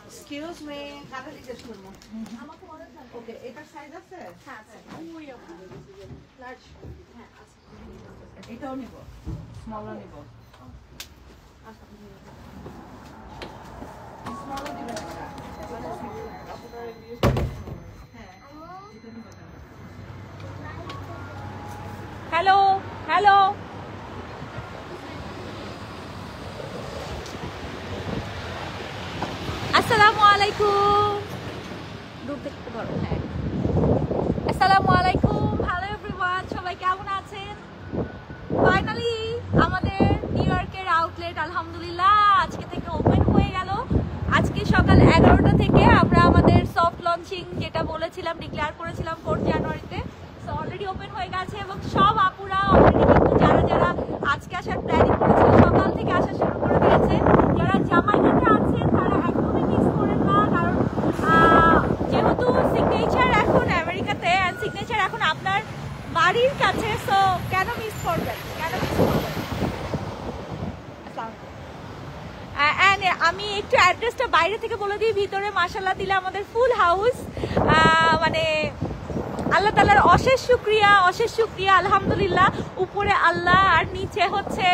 Excuse me, কাটা জিজ্ঞেস করবো। ওকে, এটার সাইজ আছে? হ্যাঁ আছে। লার্জ। হ্যাঁ আছে। এটাও নিব, স্মলও নিব। স্মলও দিবেন একটা। হ্যালো হ্যালো, আসসালামু আলাইকুম। দূর থেকে ধরো। হ্যাঁ, আসসালামু আলাইকুম। হ্যালো এভরিওয়ান, সবাই কেমন আছেন? ফাইনালি আমাদের নিউ ইয়র্কের আউটলেট আলহামদুলিল্লাহ আজকে থেকে ওপেন হয়ে গেল। আজকে সকাল 11টা থেকে আমরা আমাদের সফট লঞ্চিং যেটা বলেছিলাম, ডিক্লেয়ার করেছিলাম 4 জানুয়ারিতে, সো অলরেডি ওপেন হয়ে গেছে এবং সব আপুরা অলরেডি কিন্তু যারা যারা আজকে আসার প্ল্যানিং করেছিল সকাল থেকে আসা শুরু করে দিয়েছে। যারা জামাইকাতে আছেন তারা একদমই মিস করেন না, কারণ যেহেতু সিগনেচার এখন আমেরিকাতে অ্যান্ড সিগনেচার এখন আপনার বাড়ির কাছে, সো কেন মিস করবেন, কেন মিস করবেন। অ্যান্ড আমি একটু অ্যাড্রেসটা বাইরে থেকে বলে দিই, ভিতরে মাশাআল্লাহ দিলে আমাদের ফুল হাউস, মানে আল্লাহ তাআলার অশেষ শুকরিয়া আলহামদুলিল্লাহ। উপরে আল্লাহ আর নিচে হচ্ছে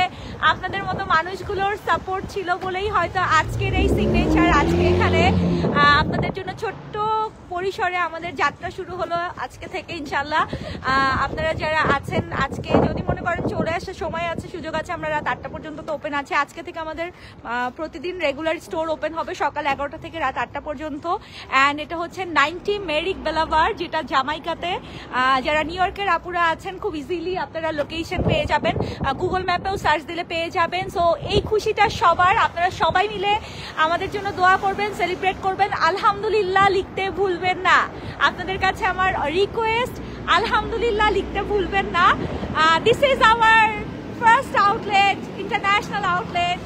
আপনাদের মতো মানুষগুলোর সাপোর্ট ছিল বলেই হয়তো আজকের এই সিগনেচার, আজকে এখানে আপনাদের জন্য ছোট্ট পরিসরে আমাদের যাত্রা শুরু হলো আজকে থেকে ইনশাল্লাহ। আপনারা যারা আছেন আজকে যদি মনে করেন চলে আসার সময় আছে, সুযোগ আছে, আমরা রাত 8টা পর্যন্ত তো ওপেন আছে। আজকে থেকে আমাদের প্রতিদিন রেগুলার স্টোর ওপেন হবে সকাল 11টা থেকে রাত 8টা পর্যন্ত। অ্যান্ড এটা হচ্ছে 90 মেরিক বেলাভার, যেটা জামাইকাতে। যারা নিউ ইয়র্কের আপুরা আছেন খুব ইজিলি আপনারা লোকেশন পেয়ে যাবেন, গুগল ম্যাপেও সার্চ দিলে পেয়ে যাবেন। সো এই খুশিটা সবার, আপনারা সবাই মিলে আমাদের জন্য দোয়া করবেন, সেলিব্রেট করবেন। আলহামদুলিল্লাহ লিখতে ভুলবেন না, আপনাদের কাছে আমার রিকোয়েস্ট, আলহামদুলিল্লাহ লিখতে ভুলবেন না। This is our first outlet, international outlet.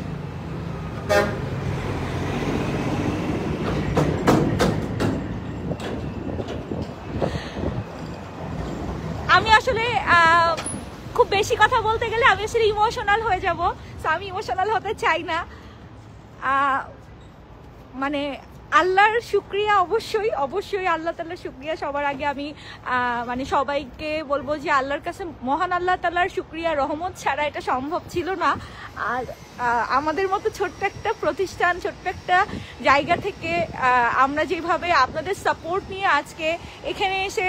আমি আসলে খুব বেশি কথা বলতে গেলে আমি আসলে ইমোশনাল হয়ে যাব, সো আমি ইমোশনাল হতে চাই না। মানে আল্লাহর শুকরিয়া, অবশ্যই আল্লাহ তাআলার শুকরিয়া সবার আগে। আমি মানে সবাইকে বলবো যে আল্লাহর কাছে, মহান আল্লাহ তাআলার শুকরিয়া, রহমত ছাড়া এটা সম্ভব ছিল না। আর আমাদের মতো ছোট্ট একটা প্রতিষ্ঠান, ছোট্ট একটা জায়গা থেকে আমরা যেভাবে আপনাদের সাপোর্ট নিয়ে আজকে এখানে এসে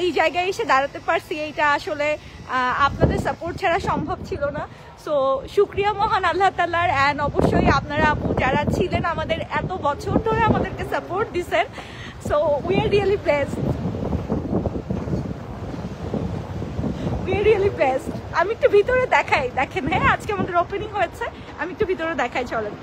এই জায়গায় এসে দাঁড়াতে পারছি, এইটা আসলে আপনাদের সাপোর্ট ছাড়া সম্ভব ছিল না। সো শুকরিয়া মহান আল্লাহ তাআলার। অ্যান্ড অবশ্যই আপনারা আপু যারা ছিলেন আমাদের এত বছর ধরে আমাদেরকে সাপোর্ট দিচ্ছেন, so we are really blessed, আমি একটু ভিতরে দেখাই, দেখেন। হ্যাঁ, আজকে আমাদের ওপেনিং হয়েছে, আমি একটু ভিতরে দেখাই, চলেন।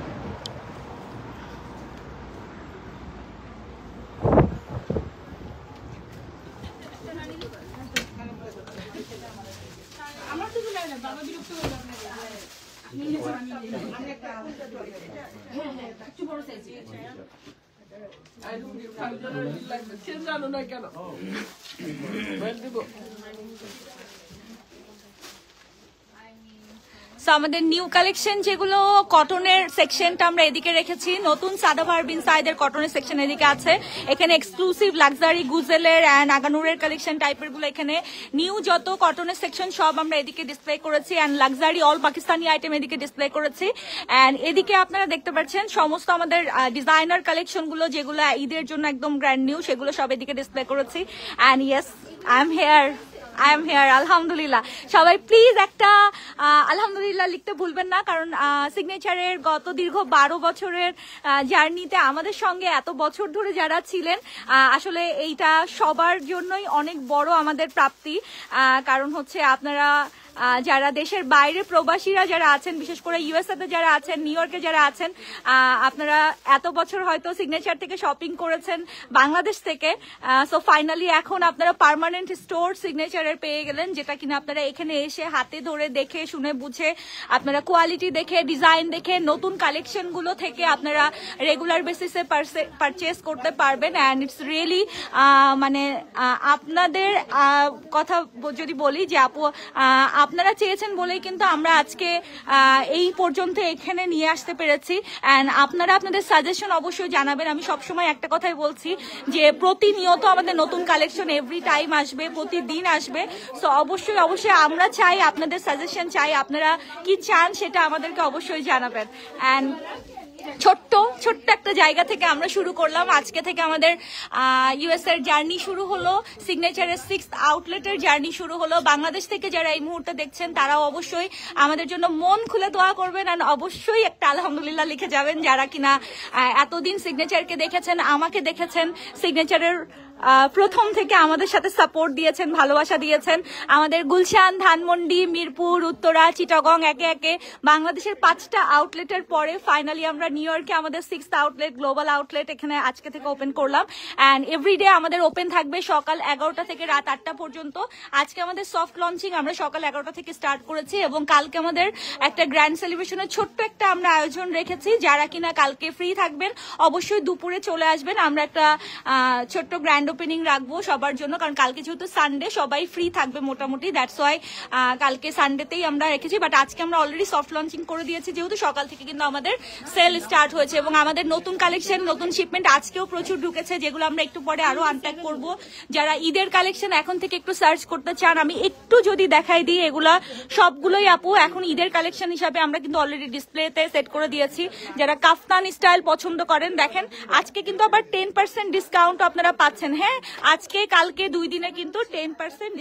আমাদের নিউ কালেকশন যেগুলো কটনের সেকশনটা আমরা এদিকে রেখেছি, নতুন সাদাবাহার বিন সাইদের কটনের সেকশন এদিকে আছে। এখানে এক্সক্লুসিভ লাক্সারি গুজেলের অ্যান্ড আগানুরের কালেকশন টাইপের গুলো, এখানে নিউ যত কটনের সেকশন সব আমরা এদিকে ডিসপ্লে করেছি। And luxury all Pakistani item এদিকে ডিসপ্লে করেছি। অ্যান্ড এদিকে আপনারা দেখতে পাচ্ছেন সমস্ত আমাদের ডিজাইনার কালেকশন গুলো যেগুলো ঈদের জন্য একদম ব্র্যান্ড নিউ, সেগুলো সব এদিকে ডিসপ্লে করেছি। And yes, I am here আলহামদুলিল্লাহ। সবাই প্লিজ একটা আলহামদুলিল্লাহ লিখতে ভুলবেন না, কারণ সিগনেচারের গত দীর্ঘ 12 বছরের জার্নিতে আমাদের সঙ্গে এত বছর ধরে যারা ছিলেন, আসলে এইটা সবার জন্যই অনেক বড় আমাদের প্রাপ্তি। কারণ হচ্ছে আপনারা যারা দেশের বাইরে প্রবাসীরা যারা আছেন, বিশেষ করে ইউএসএ তে যারা আছেন, নিউ ইয়র্কে যারা আছেন, আপনারা এত বছর হয়তো সিগনেচার থেকে শপিং করেছেন বাংলাদেশ থেকে, সো ফাইনালি এখন আপনারা পার্মানেন্ট স্টোর সিগনেচারের পেয়ে গেলেন, যেটা কিনা আপনারা এখানে এসে হাতে ধরে দেখে শুনে বুঝে আপনারা কোয়ালিটি দেখে ডিজাইন দেখে নতুন কালেকশন গুলো থেকে আপনারা রেগুলার বেসিসে পারচেস করতে পারবেন। অ্যান্ড ইটস রিয়েলি মানে আপনাদের কথা যদি বলি যে আপু আপনারা চেয়েছেন বলেই কিন্তু আমরা আজকে এই পর্যন্ত এখানে নিয়ে আসতে পেরেছি। অ্যান্ড আপনারা আপনাদের সাজেশন অবশ্যই জানাবেন। আমি সবসময় একটা কথাই বলছি যে প্রতিনিয়ত আমাদের নতুন কালেকশন এভরি টাইম আসবে, প্রতিদিন আসবে। সো অবশ্যই অবশ্যই আমরা চাই, আপনাদের সাজেশন চাই, আপনারা কি চান সেটা আমাদেরকে অবশ্যই জানাবেন। অ্যান্ড ছোট্ট একটা জায়গা থেকে আমরা শুরু করলাম। আজকে থেকে আমাদের ইউএস এর জার্নি শুরু হলো, সিগনেচারের 6th আউটলেটের জার্নি শুরু হলো। বাংলাদেশ থেকে যারা এই মুহূর্তে দেখছেন তারাও অবশ্যই আমাদের জন্য মন খুলে দোয়া করবেন, আর অবশ্যই একটা আলহামদুলিল্লাহ লিখে যাবেন যারা কিনা এতদিন সিগনেচারকে দেখেছেন, আমাকে দেখেছেন, সিগনেচারের প্রথম থেকে আমাদের সাথে সাপোর্ট দিয়েছেন, ভালোবাসা দিয়েছেন। আমাদের গুলশান, ধানমন্ডি, মিরপুর, উত্তরা, চিটাগং একে একে বাংলাদেশের 5টা আউটলেটের পরে ফাইনালি আমরা নিউ ইয়র্কে আমাদের 6th আউটলেট, গ্লোবাল আউটলেট এখানে আজকে থেকে ওপেন করলাম। অ্যান্ড এভরিডে আমাদের ওপেন থাকবে সকাল 11টা থেকে রাত 8টা পর্যন্ত। আজকে আমাদের সফট লঞ্চিং আমরা সকাল 11টা থেকে স্টার্ট করেছি, এবং কালকে আমাদের একটা গ্র্যান্ড সেলিব্রেশনের ছোট্ট একটা আমরা আয়োজন রেখেছি। যারা কিনা কালকে ফ্রি থাকবেন অবশ্যই দুপুরে চলে আসবেন। আমরা একটা ছোট্ট গ্র্যান্ড ওপেনিং রাখবো সবার জন্য, কারণ কালকে যেহেতু সানডে সবাই ফ্রি থাকবে মোটামুটি, দ্যাটস ওয়াই কালকে সানডেতেই আমরা রেখেছি। বাট আজকে আমরা অলরেডি সফট লঞ্চিং করে দিয়েছি, যেহেতু সকাল থেকে কিন্তু আমাদের সেল স্টার্ট হয়েছে, এবং আমাদের নতুন কালেকশন, নতুন শিপমেন্ট আজকেও প্রচুর ঢুকেছে, যেগুলো আমরা একটু পরে আরো আনপ্যাক করবো। যারা ঈদের কালেকশন এখন থেকে একটু সার্চ করতে চান, আমি একটু যদি দেখাই দিই, এগুলা সবগুলোই আপু এখন ঈদের কালেকশন হিসাবে আমরা কিন্তু অলরেডি ডিসপ্লেতে সেট করে দিয়েছি। যারা কাফতান স্টাইল পছন্দ করেন, দেখেন আজকে কিন্তু আবার 10% ডিসকাউন্ট আপনারা পাচ্ছেন। হ্যাঁ, আজকে কালকে 2 দিনে কিন্তু 10%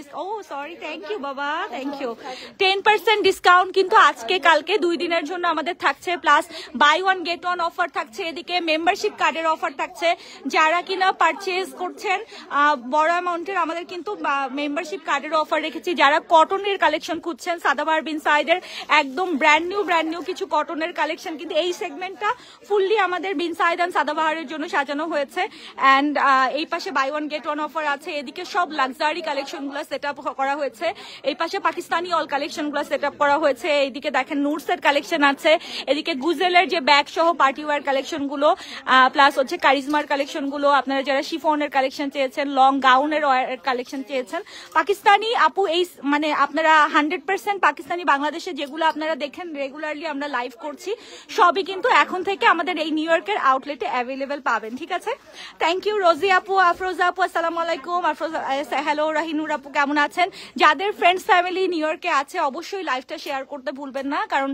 থ্যাংক ইউ বাবা, থ্যাংক ইউ। 10% ডিসকাউন্ট কিন্তু আজকে কালকে 2 দিনের জন্য আমাদের থাকছে, plus buy one get one offer থাকছে, এদিকে মেম্বারশিপ কার্ডের অফার থাকছে। যারা কিনা পারচেজ করছেন বড় অ্যামাউন্টের, আমাদের কিন্তু মেম্বারশিপ কার্ডের অফার রেখেছি। যারা কটনের কালেকশন খুঁজছেন, সাদাবাহার বিন সাইদের একদম ব্র্যান্ড নিউ কিছু কটনের কালেকশন, কিন্তু এই সেগমেন্টটা ফুললি আমাদের বিন সাইদ এন্ড সাদাবাহারের জন্য সাজানো হয়েছে। অ্যান্ড এই পাশে buy one get one offer আছে, এদিকে সব লাক্সারি কালেকশন গুলো সেট আপ করা হয়েছে, এই পাশে পাকিস্তানি অল কালেকশন গুলো সেট আপ করা হয়েছে, এইদিকে দেখেন নুটসের কালেকশন আছে, এদিকে গুজেলের যে ব্যাগ সহ পার্টি ওয়ার কালেকশন গুলো, প্লাস হচ্ছে কারিজমার কালেকশন গুলো, আপনারা যারা শিফনের কালেকশন চেয়েছেন, লং গাউনের কালেকশন চেয়েছেন, পাকিস্তানি আপু এই মানে আপনারা 100% পাকিস্তানি বাংলাদেশে যেগুলো আপনারা দেখেন রেগুলারলি আমরা লাইভ করছি, সবই কিন্তু এখন থেকে আমাদের এই নিউ ইয়র্কের আউটলেটে অ্যাভেলেবেল পাবেন। ঠিক আছে, থ্যাংক ইউ রোজি আপু, আফরোজা আপু, আসসালামু আলাইকুম। হ্যালো রাহিনুর আপু, কেমন আছেন? যাদের ফ্রেন্ডস ফ্যামিলি নিউ ইয়র্কে আছে অবশ্যই লাইভটা শেয়ার করতে ভুলবেন না, কারণ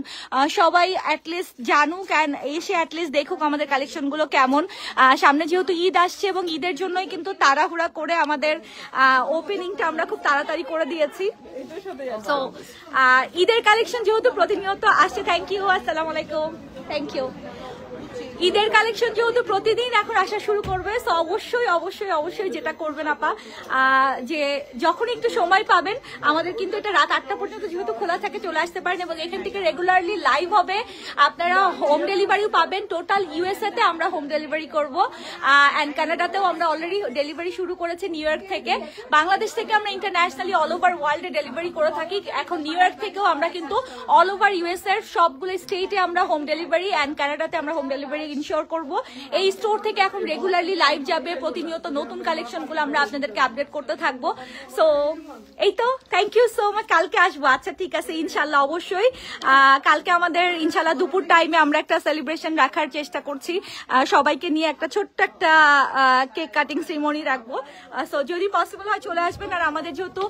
সবাই অ্যাটলিস্ট জানুক অ্যান্ড এসে অ্যাটলিস্ট দেখুক আমাদের কালেকশন গুলো কেমন। সামনে যেহেতু ঈদ আসছে, এবং ঈদের জন্যই কিন্তু তাড়াহুড়া করে আমাদের ওপেনিংটা আমরা খুব তাড়াতাড়ি করে দিয়েছি। তো ঈদের কালেকশন যেহেতু প্রতিনিয়ত আসছে, থ্যাংক ইউ, আসসালামু আলাইকুম, থ্যাংক ইউ। ঈদের কালেকশন যেহেতু প্রতিদিন এখন আসা শুরু করবে, তো অবশ্যই যেটা করবেন আপা, যে যখন একটু সময় পাবেন, আমাদের কিন্তু এটা রাত 8টা পর্যন্ত যেহেতু খোলা থাকে, চলে আসতে পারেন, এবং এখান থেকে রেগুলারলি লাইভ হবে, আপনারা হোম ডেলিভারিও পাবেন। টোটাল ইউএসএ তে আমরা হোম ডেলিভারি করবো, অ্যান্ড কানাডাতেও আমরা অলরেডি ডেলিভারি শুরু করেছি নিউ ইয়র্ক থেকে। বাংলাদেশ থেকে আমরা ইন্টারন্যাশনালি অল ওভার ওয়ার্ল্ডে ডেলিভারি করে থাকি, এখন নিউ ইয়র্ক থেকেও আমরা কিন্তু অল ওভার ইউএস এর সবগুলো স্টেটে আমরা হোম ডেলিভারি, অ্যান্ড কানাডাতে আমরা হোম ডেলিভারি ইনশিওর করব। এই স্টোর থেকে এখন রেগুলারলি লাইভ যাবে, প্রতিনিয়ত নতুন কালেকশন গুলো আমরা আপনাদেরকে আপডেট করতে থাকবো। সো এই তো, থ্যাংক ইউ সো মাচ। কালকে আসবো, আচ্ছা ঠিক আছে, ইনশাল্লাহ অবশ্যই। কালকে আমাদের ইনশাল্লাহ দুপুর টাইমে আমরা একটা সেলিব্রেশন রাখার চেষ্টা করছি, সবাইকে নিয়ে একটা ছোট্ট একটা কেক কাটিং সেরিমনি রাখবো। সো যদি পসিবল হয় চলে আসবেন। আর আমাদের যেহেতু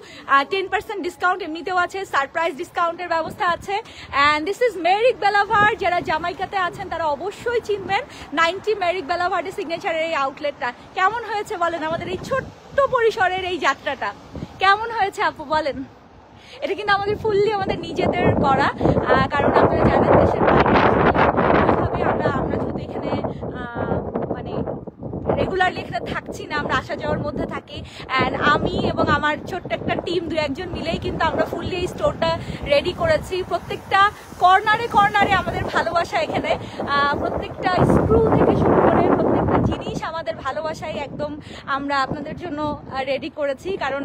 10% ডিসকাউন্ট এমনিতেও আছে, সারপ্রাইজ ডিসকাউন্টের ব্যবস্থা আছে। অ্যান্ড দিস ইজ মেরিক বেলাভার্ড, যারা জামাইকাতে আছেন তারা অবশ্যই চিনবেন 90 মেরিক বেলাভার্ডের সিগনেচারের এই আউটলেটটা। কেমন হয়েছে বলেন আমাদের এই ছোট্ট পরিসরের এই যাত্রাটা, কেমন হয়েছে আপু বলেন? এটা কিন্তু আমাদের ফুললি আমাদের নিজেদের করা, কারণ আপনারা জানেন দেশের বাইরে আমরা যেহেতু এখানে মানে রেগুলারলি এখানে থাকছি না, আমরা আসা যাওয়ার মধ্যে থাকি। অ্যান্ড আমি এবং আমার ছোট্ট একটা টিম 2-1 জন মিলেই কিন্তু আমরা ফুললি এই স্টোরটা রেডি করেছি। প্রত্যেকটা কর্নারে কর্নারে আমাদের ভালোবাসা এখানে, প্রত্যেকটা স্ক্রু থেকে শুরু করে প্রত্যেকটা জিনিস আমাদের ভালোবাসায় একদম আমরা আপনাদের জন্য রেডি করেছি। কারণ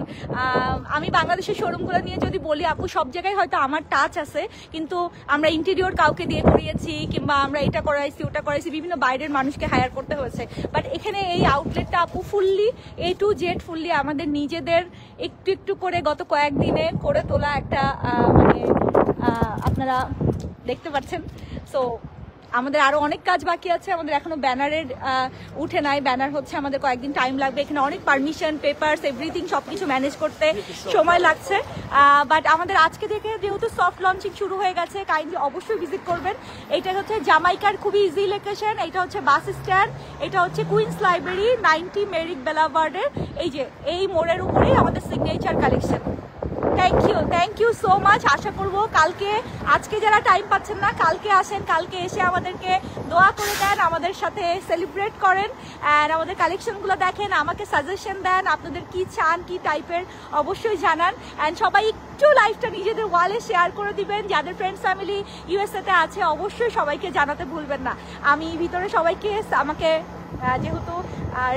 আমি বাংলাদেশের শোরুমগুলো নিয়ে যদি বলি আপু, সব জায়গায় হয়তো আমার টাচ আছে, কিন্তু আমরা ইন্টেরিয়র কাউকে দিয়ে করিয়েছি কিংবা আমরা এটা করাইছি ওটা করাইছি, বিভিন্ন বাইরের মানুষকে হায়ার করতে হয়েছে। বাট এখানে এই আউটলেটটা আপু fully A to Z fully আমাদের নিজেদের একটু একটু করে গত কয়েকদিনে করে তোলা একটা মানে আপনারা দেখতে পাচ্ছেন। সো আমাদের আরো অনেক কাজ বাকি আছে, আমাদের এখনো ব্যানারের উঠে নাই, ব্যানার হচ্ছে, আমাদের কয়েকদিন টাইম লাগবে। এখানে অনেক পারমিশন, পেপারস, এভরিথিং সবকিছু ম্যানেজ করতে সময় লাগছে। বাট আমাদের আজকে থেকে যেহেতু সফট লঞ্চিং শুরু হয়ে গেছে, কাইন্ডলি অবশ্যই ভিজিট করবেন। এইটা হচ্ছে জামাইকার খুবই ইজি লোকেশন, এটা হচ্ছে বাস স্ট্যান্ড, এটা হচ্ছে কুইন্স লাইব্রেরি 90 মেরিক বেলাভার্ডের এই যে এই মোড়ের উপরেই আমাদের signature collection. Thank you so much. আশা করবো কালকে, আজকে যারা টাইম পাচ্ছেন না কালকে আসেন, কালকে এসে আমাদেরকে দোয়া করে দেন, আমাদের সাথে সেলিব্রেট করেন অ্যান্ড আমাদের কালেকশনগুলো দেখেন, আমাকে সাজেশন দেন, আপনাদের কি চান, কি টাইপের অবশ্যই জানান। অ্যান্ড সবাই একটু লাইফটা নিজেদের ওয়ালে শেয়ার করে দিবেন, যাদের ফ্রেন্ডস ফ্যামিলি ইউএসএতে আছে অবশ্যই সবাইকে জানাতে ভুলবেন না। আমি ভিতরে সবাইকে, আমাকে যেহেতু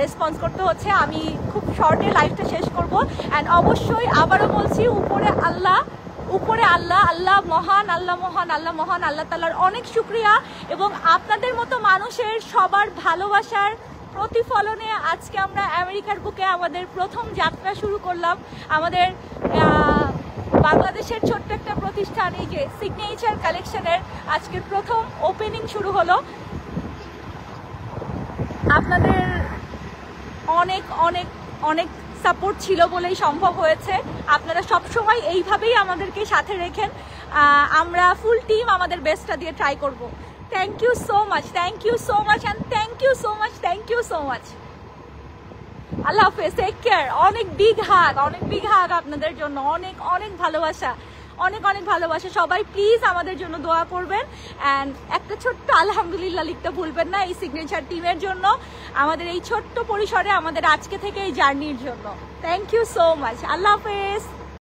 রেসপন্স করতে হচ্ছে, আমি খুব শর্টে লাইফটা শেষ করব। অ্যান্ড অবশ্যই আবারও বলছি, উপরে আল্লাহ, আল্লাহ মহান, আল্লাহ মহান, আল্লাহ মহান, আল্লাহ তাআলার অনেক শুকরিয়া। এবং আপনাদের মতো মানুষের সবার ভালোবাসার প্রতিফলনে আজকে আমরা আমেরিকার বুকে আমাদের প্রথম যাত্রা শুরু করলাম। আমাদের বাংলাদেশের ছোট্ট একটা প্রতিষ্ঠান, এই যে সিগনেচার কালেকশনের আজকের প্রথম ওপেনিং শুরু হলো। আপনাদের অনেক অনেক অনেক সাপোর্ট ছিল বলেই সম্ভব হয়েছে। আপনারা সবসময় এইভাবেই আমাদেরকে সাথে রেখেন, আমরা ফুল টিম আমাদের বেস্টটা দিয়ে ট্রাই করব। Thank you so much, thank you so much and thank you so much, thank you so much. আল্লাহ হাফেজ, টেক কেয়ার। অনেক বিগ হাগ আপনাদের জন্য, অনেক অনেক ভালোবাসা, অনেক অনেক ভালোবাসা। সবাই প্লিজ আমাদের জন্য দোয়া করবেন অ্যান্ড একটা ছোট্ট আলহামদুলিল্লাহ লিখতে ভুলবেন না এই সিগনেচার টিমের জন্য, আমাদের এই ছোট্ট পরিসরে আমাদের আজকে থেকে এই জার্নির জন্য। Thank you so much. আল্লাহ হাফেজ।